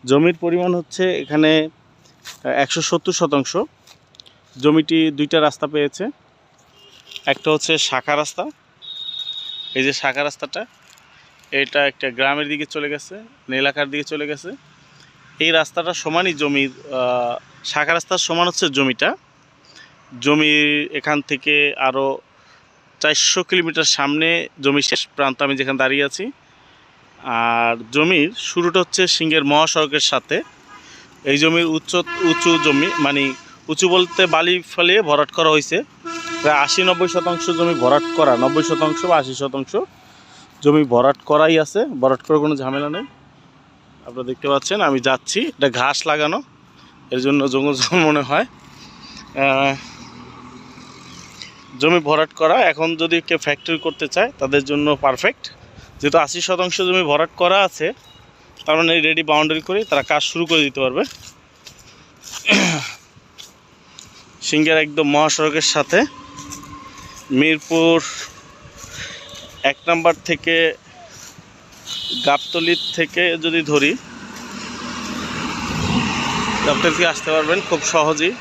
জমির পরিমাণ হচ্ছে এখানে 170 শতাংশ। জমিটি দুইটা রাস্তা পেয়েছে, একটা হচ্ছে শাখা রাস্তা, এই যে শাখা রাস্তাটা এটা একটা গ্রামের দিকে চলে গেছে, এলাকার দিকে চলে গেছে। এই রাস্তাটা সমানই জমির, শাখা রাস্তার সমান হচ্ছে জমিটা। জমির এখান থেকে আরও 400 কিলোমিটার সামনে জমির শেষ প্রান্ত আমি যেখানে দাঁড়িয়ে আছি। আর জমির শুরুটা হচ্ছে সিংহের মহাসড়কের সাথে। এই জমির উঁচু জমি, মানে উঁচু বলতে বালি ফেলিয়ে ভরাট করা হয়েছে। প্রায় 80-90 শতাংশ জমি ভরাট করা, 90 শতাংশ বা 80 শতাংশ জমি ভরাট করাই আছে, ভরাট করার কোনো ঝামেলা নেই। আপনারা দেখতে পাচ্ছেন আমি যাচ্ছি, এটা ঘাস লাগানো, এর জন্য জঙ্গল মনে হয়। জমি ভরাট করা, এখন যদি কেউ ফ্যাক্টরি করতে চায় তাদের জন্য পারফেক্ট। যেহেতু 80 শতাংশ জমি ভরাট করা আছে, তার মানে রেডি বাউন্ডারি করে তারা কাজ শুরু করে দিতে পারবে। সিংহের একদম মহাসড়কের সাথে মিরপুর 1 নম্বর থেকে গাবতলী থেকে যদি ধরি, গাবতলী থেকে আসতে পারবেন খুব সহজেই।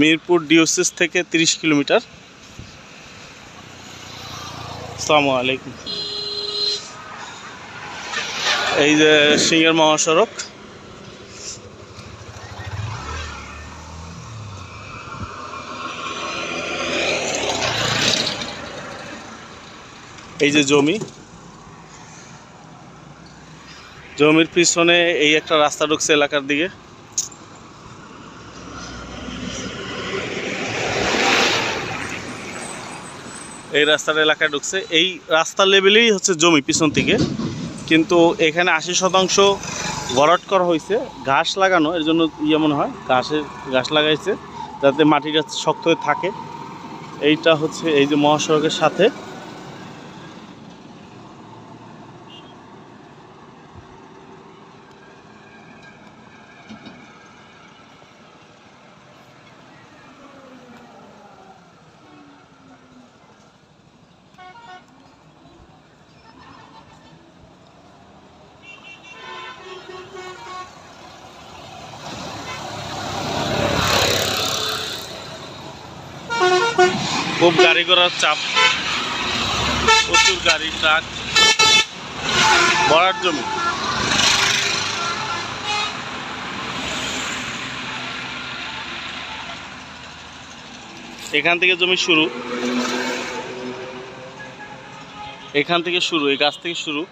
মিরপুর ডিওসিস থেকে 30 কিলোমিটার। আসসালামু আলাইকুম। এই যে সিংহের মহাসড়ক, এই যে জমির পিছনে এই একটা রাস্তা ঢুকছে এলাকার দিকে। এই রাস্তার এলাকায় ঢুকছে, এই রাস্তা লেভেলেই হচ্ছে জমি পিছন থেকে, কিন্তু এখানে 80 শতাংশ ভরাট করা হয়েছে, ঘাস লাগানো, এর জন্য মনে হয় ঘাস লাগাইছে যাতে মাটিটা শক্ত হয়ে থাকে। এইটা হচ্ছে এই যে মহাসড়কের সাথে। খুব গাড়ি ঘোড়ার চাপ, প্রচুর গাড়ি, ট্রাক, ভরাট জমি। এখান থেকে জমি শুরু, এখান থেকে শুরু, এই গাছ থেকে শুরু।